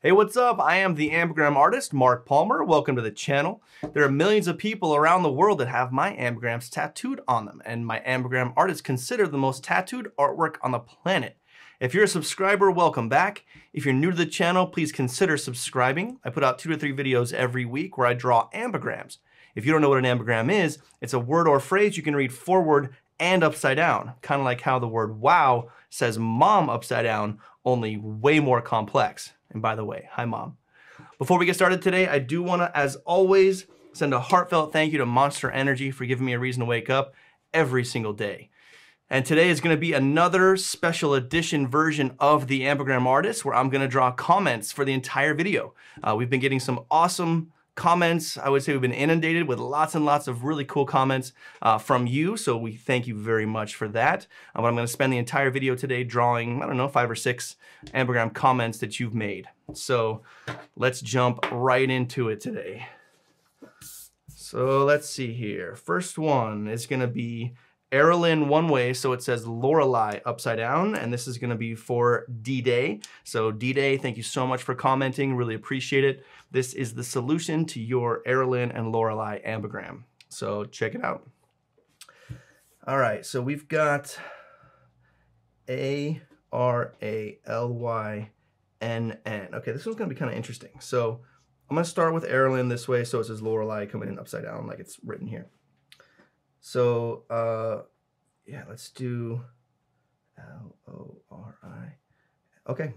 Hey, what's up? I am the Ambigram artist, Mark Palmer. Welcome to the channel. There are millions of people around the world that have my ambigrams tattooed on them, and my Ambigram art is considered the most tattooed artwork on the planet. If you're a subscriber, welcome back. If you're new to the channel, please consider subscribing. I put out 2 to 3 videos every week where I draw ambigrams. If you don't know what an ambigram is, it's a word or phrase you can read forward and upside down, kind of like how the word wow says mom upside down, only way more complex. And by the way, hi mom. Before we get started today, I do want to, as always, send a heartfelt thank you to Monster Energy for giving me a reason to wake up every single day. And today is going to be another special edition version of the Ambigram Artist where I'm going to draw comments for the entire video. We've been getting some awesome comments. I would say we've been inundated with lots and lots of really cool comments from you, so we thank you very much for that. But I'm going to spend the entire video today drawing, I don't know, 5 or 6 ambigram comments that you've made. So let's jump right into it today. So let's see here. First one is going to be Erilyn one way, so it says Lorelei upside down, and this is going to be for D-Day. So D-Day, thank you so much for commenting, really appreciate it. This is the solution to your Erilyn and Lorelei ambigram. So check it out. All right, so we've got A-R-A-L-Y-N-N. Okay, this one's going to be kind of interesting. So I'm going to start with Erilyn this way, so it says Lorelei coming in upside down like it's written here. So, yeah, let's do L-O-R-I. Okay,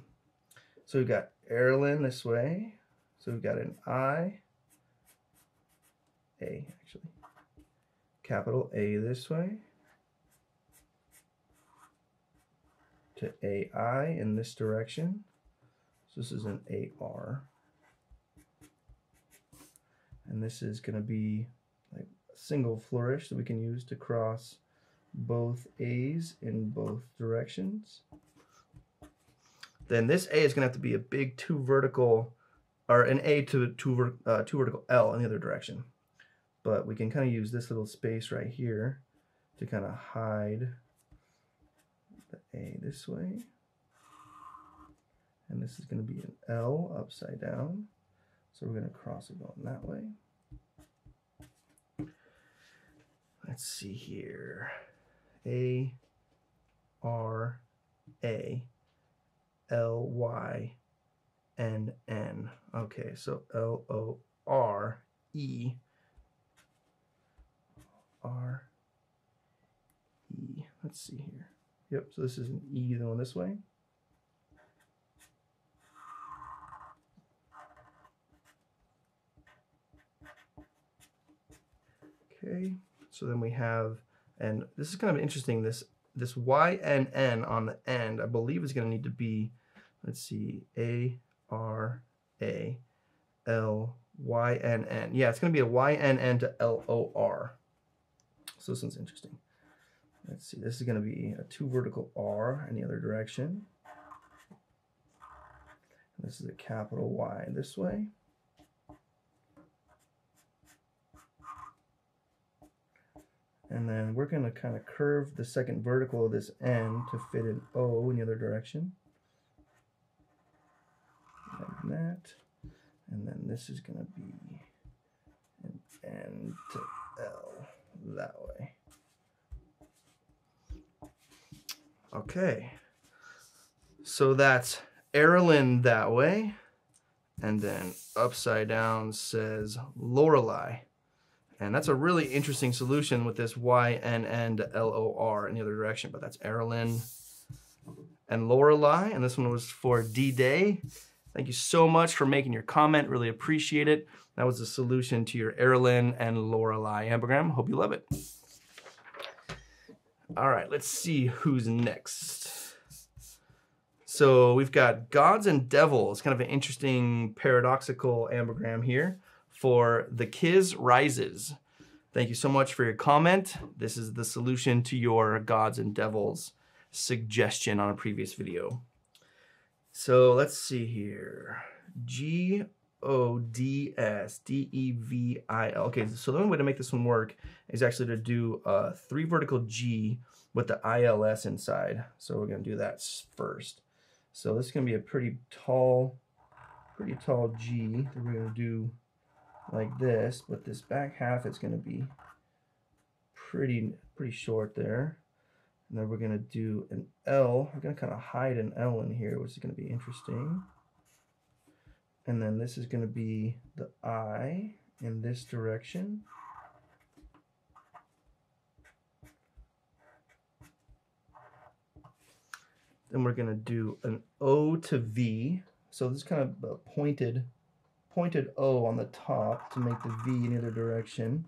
so we've got Erilyn this way. So we've got an I, A actually, capital A this way, to A-I in this direction. So this is an A-R. And this is going to be like single flourish that we can use to cross both A's in both directions. Then this A is going to have to be a big 2 vertical, or an A to 2 vertical L in the other direction. But we can kind of use this little space right here to kind of hide the A this way. And this is going to be an L upside down. So we're going to cross it going that way. Let's see here. A-R-A-L-Y-N-N. Okay, so L-O-R-E-R-E. Let's see here. Yep, so this is an E going this way. Okay. So then we have, and this is kind of interesting, this Y-N-N on the end, I believe is going to need to be, let's see, A-R-A-L-Y-N-N. Yeah, it's going to be a Y-N-N to L-O-R. So this one's interesting. Let's see, this is going to be a 2 vertical R in the other direction. This is a capital Y this way. And then we're going to kind of curve the second vertical of this N to fit an O in the other direction. Like that. And then this is going to be an N to L that way. Okay. So that's Erilyn that way. And then upside down says Lorelei. And that's a really interesting solution with this Y-N-N to L-O-R in the other direction. But that's Erilyn and Lorelei. And this one was for D-Day. Thank you so much for making your comment. Really appreciate it. That was the solution to your Erilyn and Lorelei ambigram. Hope you love it. All right, let's see who's next. So we've got Gods and Devils. Kind of an interesting paradoxical ambigram here. For The Kiz Rises. Thank you so much for your comment. This is the solution to your Gods and Devils suggestion on a previous video. So let's see here. G-O-D-S-D-E-V-I-L. Okay, so the only way to make this one work is actually to do a 3 vertical G with the ILS inside. So we're going to do that first. So this is going to be a pretty tall pretty tall G that we're going to do like this, but this back half is going to be pretty short there. And then we're going to do an L. We're going to kind of hide an L in here, which is going to be interesting. And then this is going to be the I in this direction. Then we're going to do an O to V. So this is kind of a pointed O on the top to make the V in the other direction.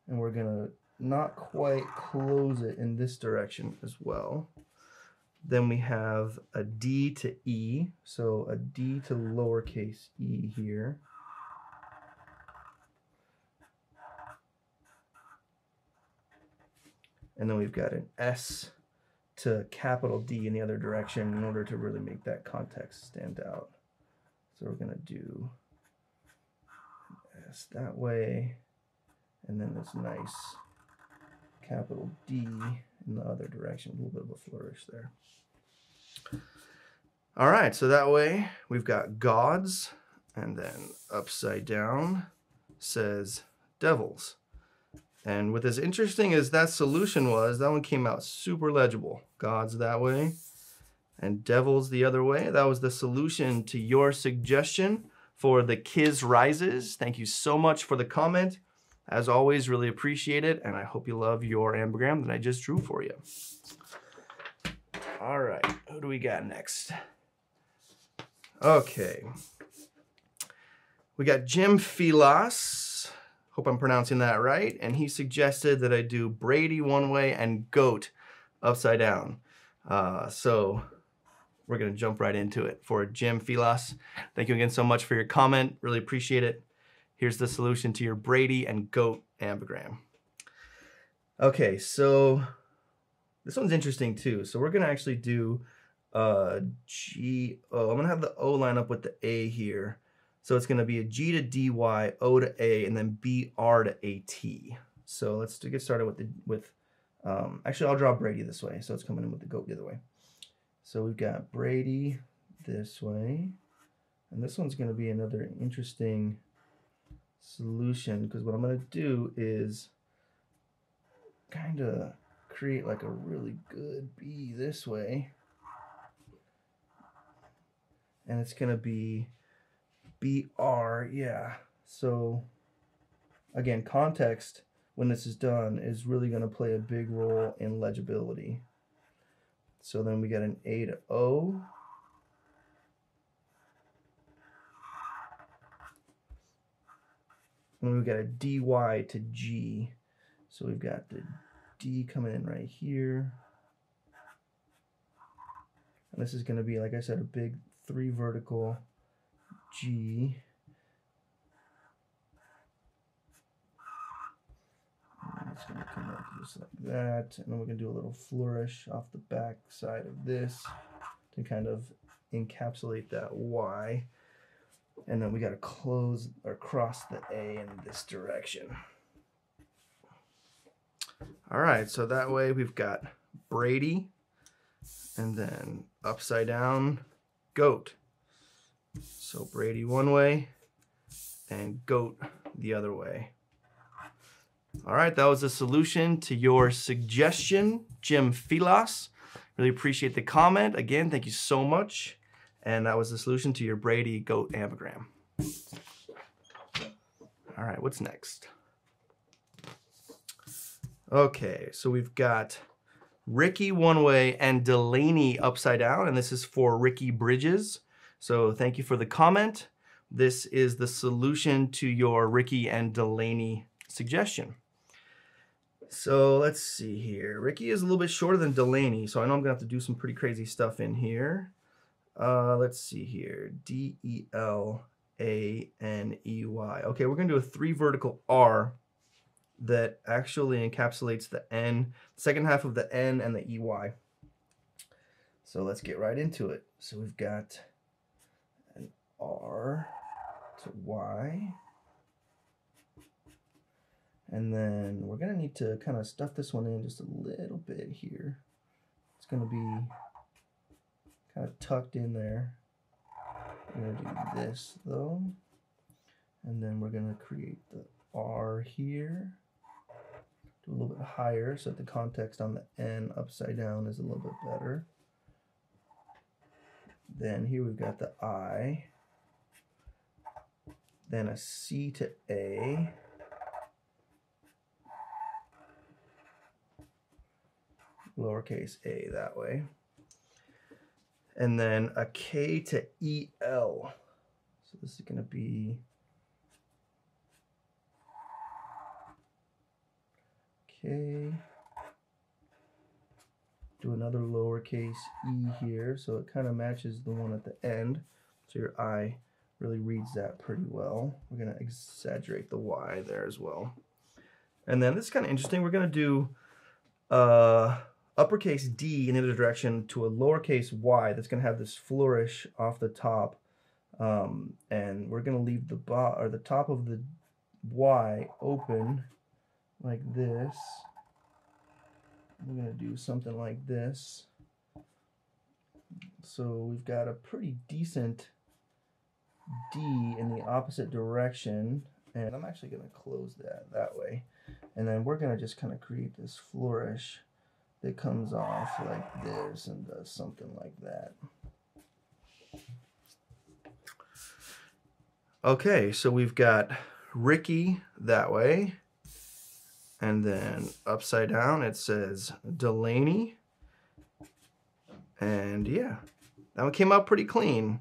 And we're going to not quite close it in this direction as well. Then we have a D to E, so a D to lowercase e here. And then we've got an S to capital D in the other direction in order to really make that context stand out. So we're going to do S that way, and then this nice capital D in the other direction, a little bit of a flourish there. All right, so that way we've got gods, and then upside down says devils. And with as interesting as that solution was, that one came out super legible. Gods that way, and devils the other way. That was the solution to your suggestion for the Kiz Rises. Thank you so much for the comment. As always, really appreciate it, and I hope you love your ambigram that I just drew for you. All right, who do we got next? Okay. We got Jim Filas. Hope I'm pronouncing that right. And he suggested that I do Brady one way and goat upside down. So we're going to jump right into it for Jim Filas. Thank you again so much for your comment. Really appreciate it. Here's the solution to your Brady and goat ambigram. Okay, so this one's interesting too. So we're going to actually do G, O. I'm going to have the O line up with the A here. So it's going to be a G to DY, O to A, and then BR to AT. So let's get started with actually I'll draw Brady this way. So it's coming in with the goat the other way. So we've got Brady this way. And this one's going to be another interesting solution, because what I'm going to do is kind of create like a really good B this way. And it's going to be BR, yeah. So again, context when this is done is really going to play a big role in legibility. So then we got an A to O. And we've got a DY to G. So we've got the D coming in right here. And this is going to be, like I said, a big 3 vertical G. And it's going to come up just like that. And then we're going to do a little flourish off the back side of this to kind of encapsulate that Y. And then we got to close or cross the A in this direction. All right, so that way we've got Brady, and then upside down goat. So Brady one way and goat the other way. All right, that was a solution to your suggestion, Jim Filas. Really appreciate the comment. Again, thank you so much. And that was the solution to your Brady goat ambigram. All right, what's next? Okay, so we've got Ricky one way and Delaney upside down, and this is for Ricky Bridges. So thank you for the comment. This is the solution to your Ricky and Delaney suggestion. So let's see here. Ricky is a little bit shorter than Delaney, so I know I'm gonna have to do some pretty crazy stuff in here. Let's see here, D-E-L-A-N-E-Y. Okay, we're gonna do a 3 vertical R that actually encapsulates the N, second half of the N and the EY. So let's get right into it. So we've got an R to Y. And then we're gonna need to kind of stuff this one in just a little bit here. It's gonna be kind of tucked in there We're gonna do this though. And then we're gonna create the R here. Do a little bit higher so that the context on the N upside down is a little bit better. Then here we've got the I. Then a C to A. Lowercase a that way. And then a K to EL. So this is going to be K. Do another lowercase e here, so it kind of matches the one at the end. So your I really reads that pretty well. We're going to exaggerate the Y there as well. And then this is kind of interesting. We're going to do uppercase D in either direction to a lowercase y that's going to have this flourish off the top. And we're going to leave the top of the Y open like this. We're going to do something like this. So we've got a pretty decent D in the opposite direction. And I'm actually going to close that way. And then we're going to just kind of create this flourish that comes off like this and does something like that. Okay, so we've got Ricky that way. And then upside down it says Delaney. And yeah, that one came out pretty clean.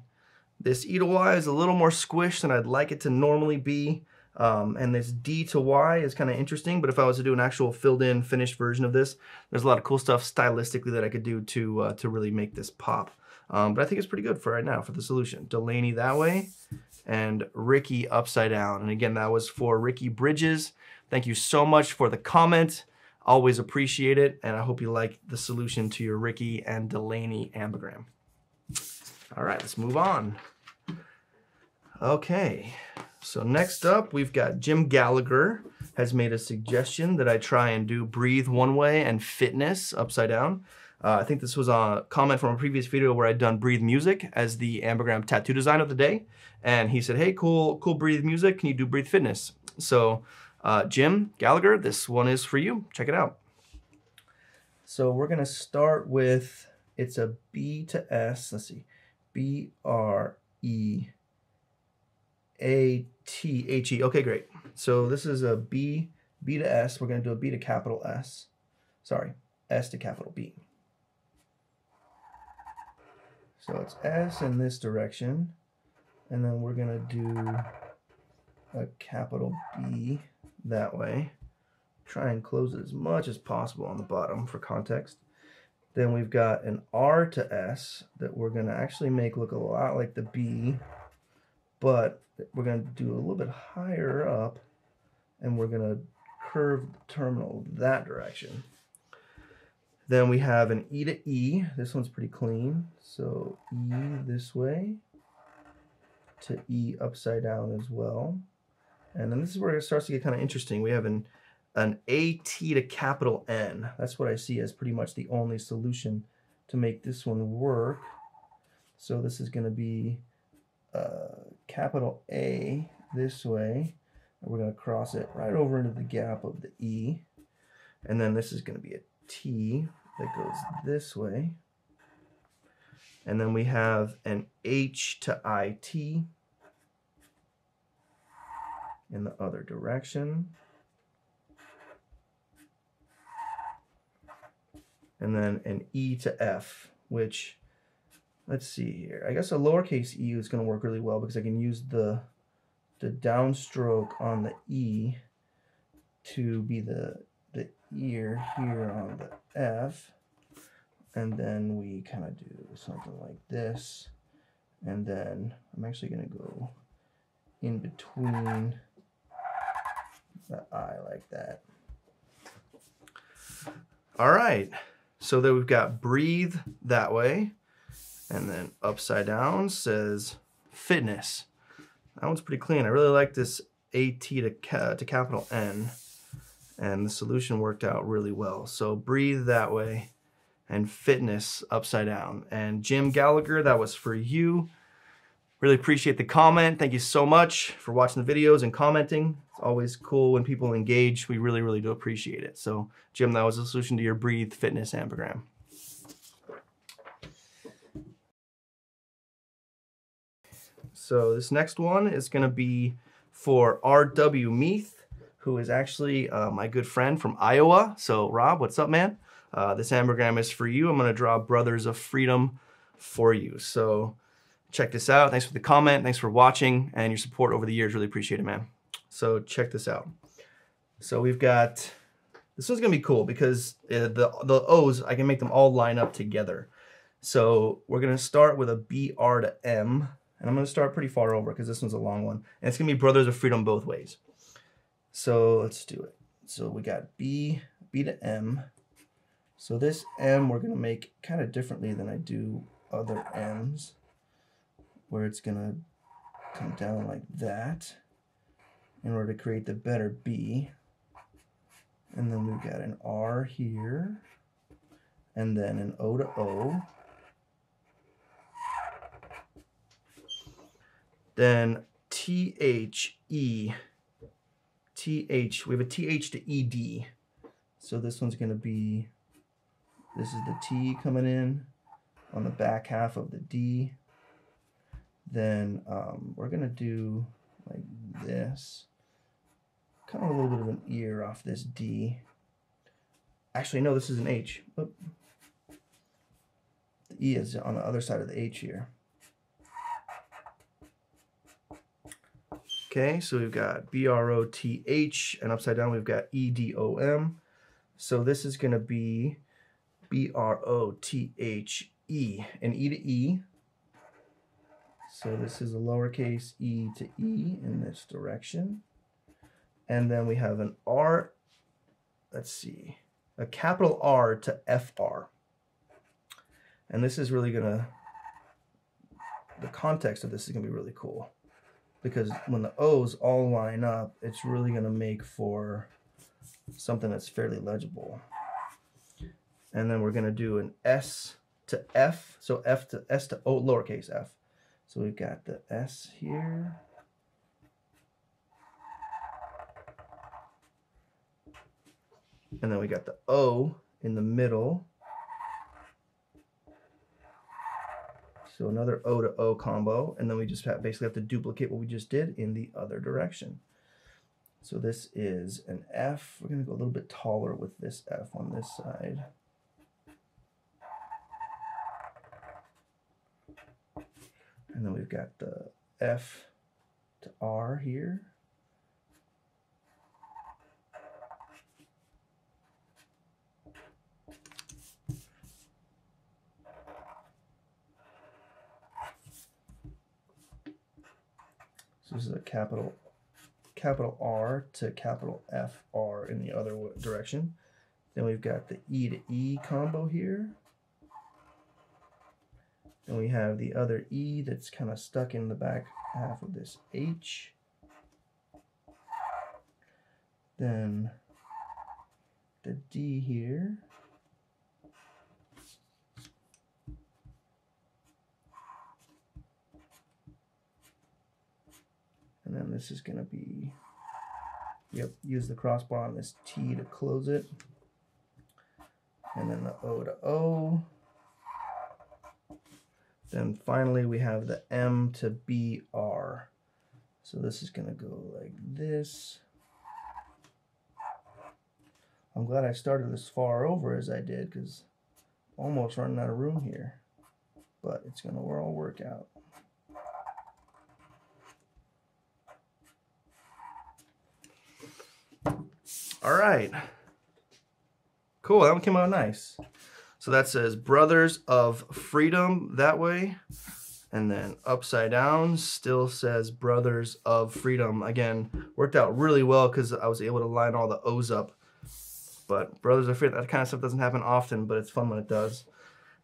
This E to Y is a little more squished than I'd like it to normally be. And this D to Y is kind of interesting, but if I was to do an actual filled in finished version of this, there's a lot of cool stuff stylistically that I could do to really make this pop. But I think it's pretty good for right now for the solution. Delaney that way and Ricky upside down. And again, that was for Ricky Bridges. Thank you so much for the comment. Always appreciate it. And I hope you like the solution to your Ricky and Delaney ambigram. All right, let's move on. Okay. So next up, we've got Jim Gallagher has made a suggestion that I try and do breathe one way and fitness upside down. I think this was a comment from a previous video where I'd done breathe music as the ambigram tattoo design of the day. And he said, hey, cool breathe music. Can you do breathe fitness? So Jim Gallagher, this one is for you. Check it out. So we're going to start with, it's a B to S. Let's see. B-R-E-A-T-H-E. Okay, great. So this is a B to S. We're going to do a B to capital S. Sorry, S to capital B. So it's S in this direction. And then we're going to do a capital B that way. Try and close it as much as possible on the bottom for context. Then we've got an R to S that we're going to actually make look a lot like the B, but we're going to do a little bit higher up, and we're going to curve the terminal that direction. Then we have an E to E. This one's pretty clean. So E this way to E upside down as well. And then this is where it starts to get kind of interesting. We have an AT to capital N. That's what I see as pretty much the only solution to make this one work. So this is going to be capital A this way. And we're going to cross it right over into the gap of the E. And then this is going to be a T that goes this way. And then we have an H to IT in the other direction. And then an E to F, which, let's see here. I guess a lowercase e is going to work really well because I can use the downstroke on the E to be the ear here on the F. And then we kind of do something like this. And then I'm actually going to go in between the I like that. All right. So then we've got breathe that way, and then upside down says fitness. That one's pretty clean. I really like this AT to capital N, and the solution worked out really well. So breathe that way and fitness upside down. And Jim Gallagher, that was for you. Really appreciate the comment. Thank you so much for watching the videos and commenting. It's always cool when people engage. We really, really do appreciate it. So, Jim, that was the solution to your Breathe Fitness ambigram. So this next one is going to be for R.W. Meath, who is actually my good friend from Iowa. So Rob, what's up, man? This ambigram is for you. I'm going to draw Brothers of Freedom for you. So check this out. Thanks for the comment. Thanks for watching and your support over the years. Really appreciate it, man. So check this out. So we've got, this one's going to be cool because the O's, I can make them all line up together. So we're going to start with a BR to M. And I'm going to start pretty far over because this one's a long one. And it's going to be Brothers of Freedom both ways. So let's do it. So we got B to M. So this M we're going to make kind of differently than I do other M's, where it's going to come down like that in order to create the better B. And then we've got an R here, and then an O to O. Then THE, TH, we have a TH to ED. So this one's going to be, this is the T coming in on the back half of the D. Then we're going to do like this, kind of a little bit of an ear off this D. Actually, no, this is an H. Oh. The E is on the other side of the H here. Okay, so we've got BROTH, and upside down we've got EDOM. So this is going to be BROTHE, and E to E. So this is a lowercase e to E in this direction. And then we have an R, let's see, a capital R to FR. And this is really going to, the context of this is going to be really cool. Because when the O's all line up, it's really going to make for something that's fairly legible. And then we're going to do an S to F. So F to S to O, lowercase f. So we've got the S here. And then we got the O in the middle. So another O to O combo, and then we just basically have to duplicate what we just did in the other direction. So this is an F. We're going to go a little bit taller with this F on this side. And then we've got the F to R here. So this is a capital R to capital FR in the other direction. Then we've got the E to E combo here. Then we have the other E that's kind of stuck in the back half of this H. Then the D here. And then this is going to be, yep, use the crossbar on this T to close it. And then the O to O. Then finally we have the M to BR. So this is going to go like this. I'm glad I started as far over as I did because I'm almost running out of room here. But it's going to all work out. All right. Cool, that one came out nice. So that says Brothers of Freedom that way. And then upside down still says Brothers of Freedom. Again, worked out really well because I was able to line all the O's up. But Brothers of Freedom, that kind of stuff doesn't happen often, but it's fun when it does.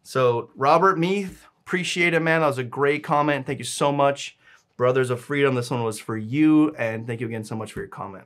So Robert Meath, appreciate it, man. That was a great comment. Thank you so much. Brothers of Freedom, this one was for you. And thank you again so much for your comment.